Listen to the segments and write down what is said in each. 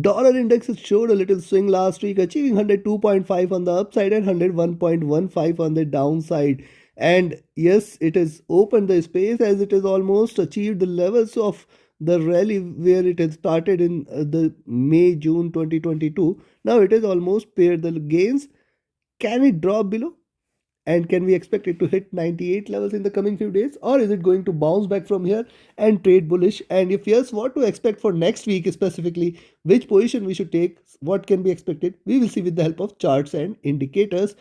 Dollar index showed a little swing last week, achieving 102.5 on the upside and 101.15 on the downside. And yes, it has opened the space as it has almost achieved the levels of the rally where it had started in the May-June 2022. Now it has almost paired the gains. Can it drop below? And can we expect it to hit 98 levels in the coming few days? Or is it going to bounce back from here and trade bullish? And if yes, what to expect for next week specifically? Which position we should take? What can be expected? We will see with the help of charts and indicators.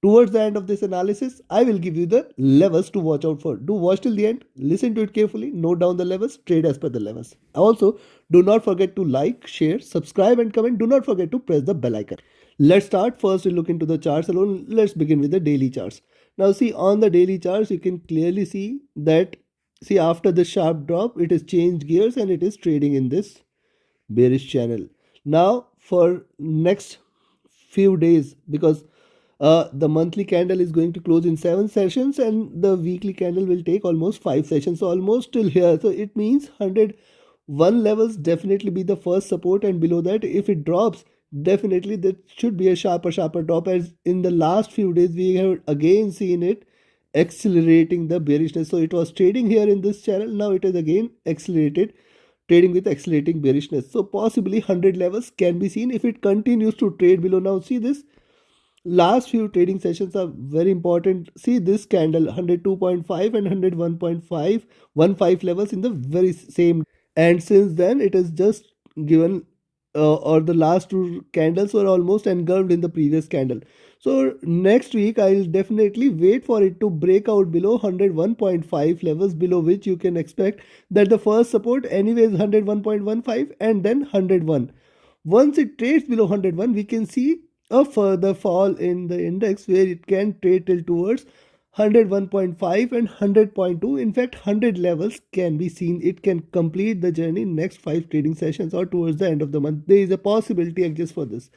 Towards the end of this analysis, I will give you the levels to watch out for. Do watch till the end, listen to it carefully, note down the levels, trade as per the levels. Also, do not forget to like, share, subscribe and comment. Do not forget to press the bell icon. Let's start. First, we look into the charts alone. Let's begin with the daily charts. Now, see on the daily charts, you can clearly see that, see after the sharp drop, it has changed gears and it is trading in this bearish channel. Now, for next few days, because the monthly candle is going to close in 7 sessions and the weekly candle will take almost 5 sessions, so almost till here. So it means 101 levels definitely be the first support, and below that if it drops, definitely that should be a sharper drop, as in the last few days we have again seen it accelerating the bearishness. So it was trading here in this channel, now it is again accelerated, trading with accelerating bearishness. So possibly 100 levels can be seen if it continues to trade below. Now see this, last few trading sessions are very important. See this candle 102.5 and 101.515 levels in the very same, and since then it has just given or the last two candles were almost engulfed in the previous candle. So next week I'll definitely wait for it to break out below 101.5 levels, below which you can expect that the first support anyways 101.15 and then 101. Once it trades below 101, we can see a further fall in the index where it can trade till towards 101.5 and 100.2. In fact, 100 levels can be seen. It can complete the journey in next 5 trading sessions or towards the end of the month. There is a possibility exists for this.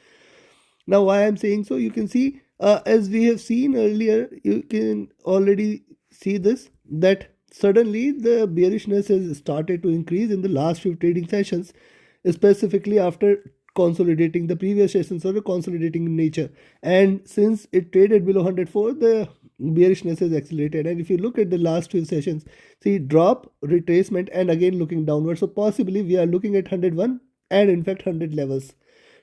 Now, why I'm saying so, you can see as we have seen earlier, you can already see this, that suddenly the bearishness has started to increase in the last few trading sessions, specifically after consolidating the previous sessions or consolidating in nature. And since it traded below 104, the bearishness has accelerated. And if you look at the last few sessions, see drop, retracement, and again looking downward. So possibly we are looking at 101 and in fact 100 levels.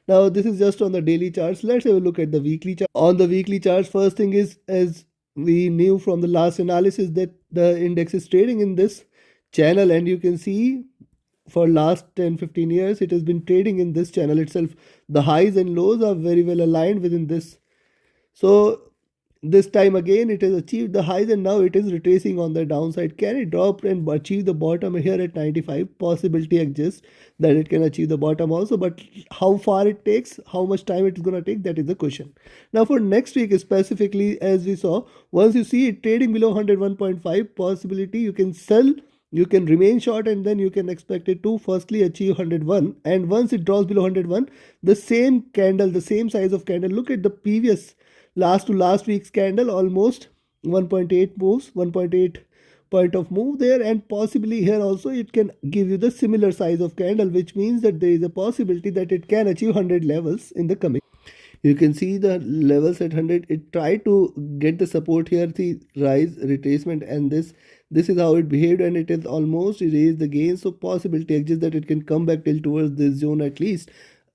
Now this is just on the daily charts. Let's have a look at the weekly chart. On the weekly charts, first thing is, as we knew from the last analysis, that the index is trading in this channel, and you can see for last 10-15 years it has been trading in this channel itself. The highs and lows are very well aligned within this. So this time again it has achieved the highs and now it is retracing on the downside. Can it drop and achieve the bottom here at 95? Possibility exists that it can achieve the bottom also, but how far it takes, how much time it's going to take, that is the question. Now for next week specifically, as we saw, once you see it trading below 101.5, possibility you can sell, you can remain short, and then you can expect it to firstly achieve 101. And once it drops below 101, the same candle, the same size of candle, look at the previous last to last week's candle, almost 1.8 moves, 1.8 point of move there, and possibly here also it can give you the similar size of candle, which means that there is a possibility that it can achieve 100 levels in the coming. You can see the levels at 100, it tried to get the support here, the rise, retracement, and this is how it behaved, and it has almost erased the gains. So possibility exists that it can come back till towards this zone at least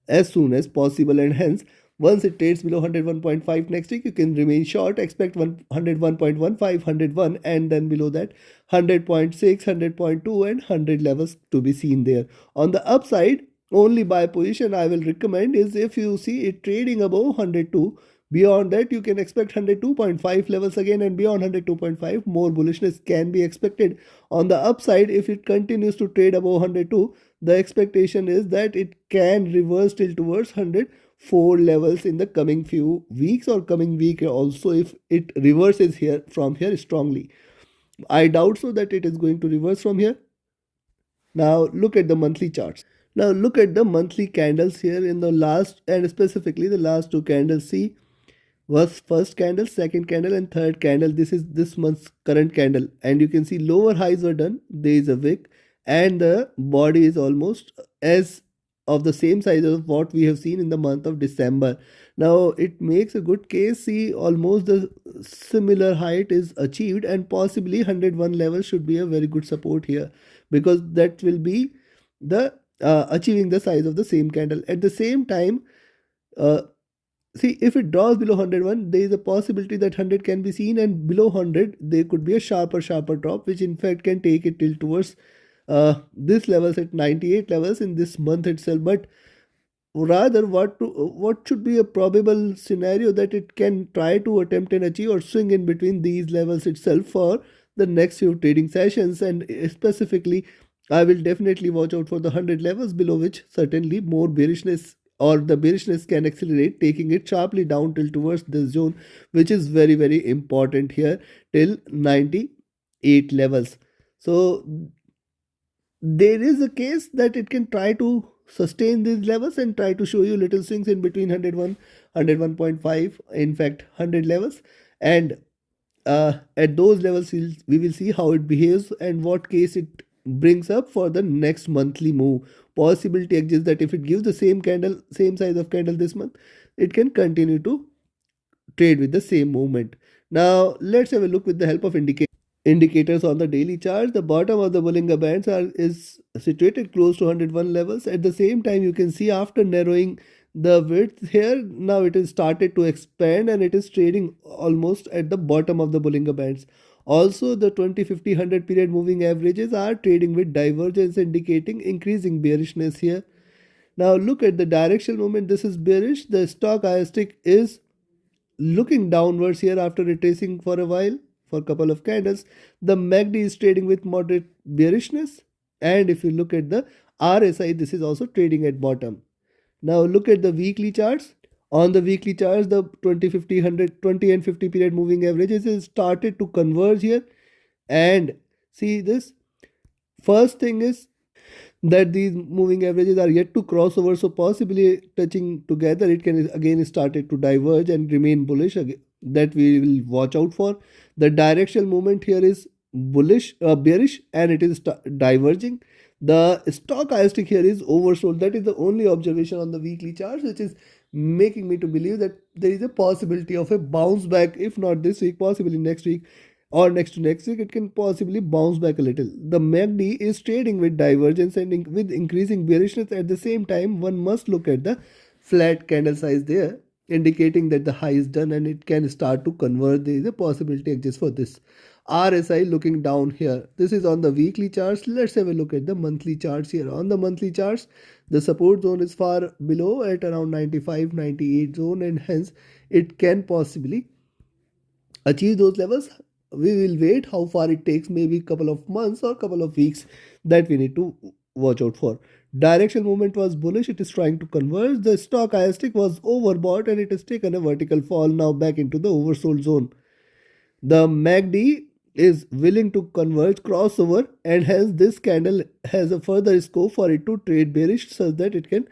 as soon as possible, and hence once it trades below 101.5 next week, you can remain short, expect 101.15, 101, and then below that 100.6, 100.2 and 100 levels to be seen there. On the upside, only buy position I will recommend is if you see it trading above 102. Beyond that, you can expect 102.5 levels again, and beyond 102.5, more bullishness can be expected. On the upside, if it continues to trade above 102, the expectation is that it can reverse till towards 104 levels in the coming few weeks or coming week also, if it reverses here from here strongly. I doubt so that it is going to reverse from here. Now look at the monthly charts. Now look at the monthly candles here in the last, and specifically the last two candles. See, was first candle, second candle and third candle. This is this month's current candle, and you can see lower highs were done. There is a wick and the body is almost as of the same size of what we have seen in the month of December. Now it makes a good case. See, almost the similar height is achieved, and possibly 101 level should be a very good support here, because that will be the achieving the size of the same candle. At the same time, uh, see, if it draws below 101, there is a possibility that 100 can be seen, and below 100 there could be a sharper drop, which in fact can take it till towards this levels at 98 levels in this month itself. But rather, what should be a probable scenario that it can try to attempt and achieve or swing in between these levels itself for the next few trading sessions. And specifically, I will definitely watch out for the 100 levels, below which certainly more bearishness or the bearishness can accelerate, taking it sharply down till towards this zone, which is very important here, till 98 levels. So there is a case that it can try to sustain these levels and try to show you little swings in between 101, 101.5, in fact 100 levels. And at those levels we will see how it behaves and what case it brings up for the next monthly move. Possibility exists that if it gives the same candle, same size of candle this month, it can continue to trade with the same movement. Now let's have a look with the help of indicators on the daily chart. The bottom of the Bollinger Bands is situated close to 101 levels. At the same time, you can see after narrowing the width here, now it is started to expand and it is trading almost at the bottom of the Bollinger Bands. Also, the 20, 50, 100 period moving averages are trading with divergence, indicating increasing bearishness here. Now look at the directional movement. This is bearish. The stochastic is looking downwards here after retracing for a while, for a couple of candles. The MACD is trading with moderate bearishness, and if you look at the RSI, this is also trading at bottom. Now look at the weekly charts. On the weekly charts, the 20, 50, 100, 20 and 50 period moving averages is started to converge here. And see this. First thing is that these moving averages are yet to cross over, so possibly touching together it can again started to diverge and remain bullish again. That we will watch out for. The directional movement here is bullish, bearish, and it is diverging. The stochastic here is oversold. That is the only observation on the weekly charts, which is making me to believe that there is a possibility of a bounce back, if not this week, possibly next week or next to next week. It can possibly bounce back a little. The MACD is trading with divergence and with increasing bearishness. At the same time, one must look at the flat candle size there, indicating that the high is done and it can start to convert. There is a possibility exists for this. RSI looking down here. This is on the weekly charts. Let's have a look at the monthly charts here. On the monthly charts, the support zone is far below at around 95, 98 zone, and hence it can possibly achieve those levels. We will wait how far it takes, maybe a couple of months or couple of weeks, that we need to watch out for. Direction movement was bullish, it is trying to converge. The stochastic was overbought and it has taken a vertical fall, now back into the oversold zone. The MACD is willing to converge crossover, and hence this candle has a further scope for it to trade bearish, such that it can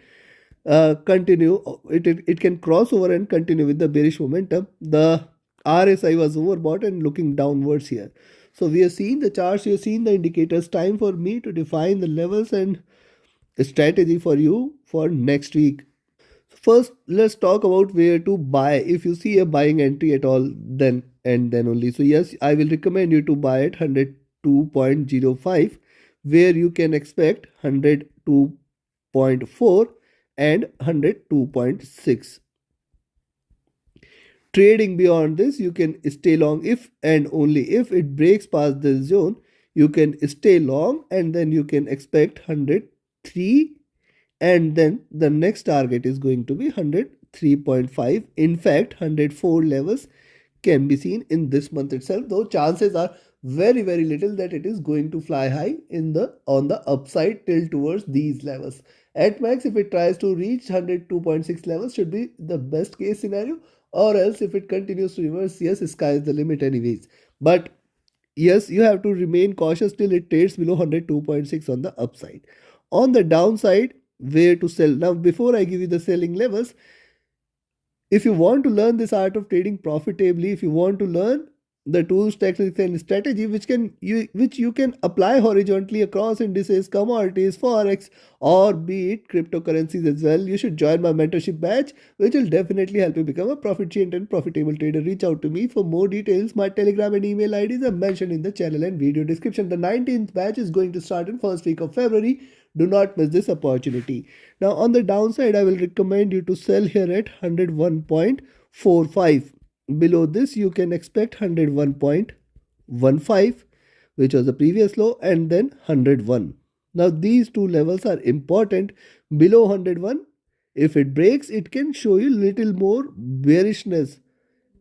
continue, it can cross over and continue with the bearish momentum. The RSI was overbought and looking downwards here. So we have seen the charts, you have seen the indicators. Time for me to define the levels and strategy for you for next week. First, let's talk about where to buy. If you see a buying entry at all, then and then only. So yes, I will recommend you to buy at 102.05, where you can expect 102.4 and 102.6. Trading beyond this, you can stay long if and only if it breaks past this zone. You can stay long, and then you can expect 103, and then the next target is going to be 103.5. In fact, 104 levels can be seen in this month itself, though chances are very little that it is going to fly high in the on the upside till towards these levels. At max, if it tries to reach 102.6 levels, should be the best case scenario, or else if it continues to reverse, yes, sky is the limit anyways. But yes, you have to remain cautious till it trades below 102.6 on the upside. On the downside, where to sell. Now before I give you the selling levels, if you want to learn this art of trading profitably, if you want to learn the tools, tactics, and strategy which you can apply horizontally across indices, commodities, forex, or be it cryptocurrencies as well. You should join my mentorship batch, which will definitely help you become a proficient and profitable trader. Reach out to me for more details. My Telegram and email IDs are mentioned in the channel and video description. The 19th batch is going to start in first week of February. Do not miss this opportunity. Now, on the downside, I will recommend you to sell here at 101.45. Below this, you can expect 101.15, which was the previous low, and then 101. Now, these two levels are important. Below 101, if it breaks, it can show you little more bearishness.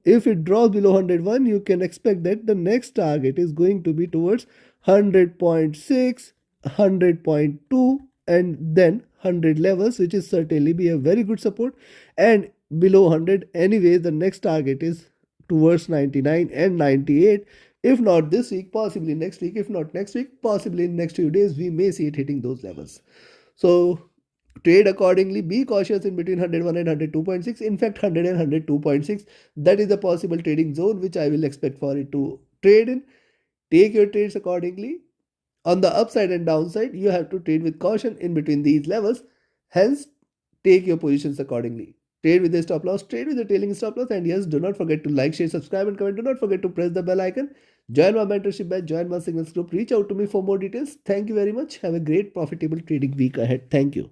If it drops below 101, you can expect that the next target is going to be towards 100.6, 100.2, and then 100 levels, which is certainly be a very good support. And below 100, anyway, the next target is towards 99 and 98. If not this week, possibly next week. If not next week, possibly in next few days, we may see it hitting those levels. So trade accordingly. Be cautious in between 101 and 102.6. In fact, 100 and 102.6, that is the possible trading zone which I will expect for it to trade in. Take your trades accordingly. On the upside and downside, you have to trade with caution in between these levels. Hence, take your positions accordingly. Trade with a stop loss, trade with a trailing stop loss, and yes, do not forget to like, share, subscribe, and comment. Do not forget to press the bell icon. Join my mentorship batch, join my signals group. Reach out to me for more details. Thank you very much. Have a great profitable trading week ahead. Thank you.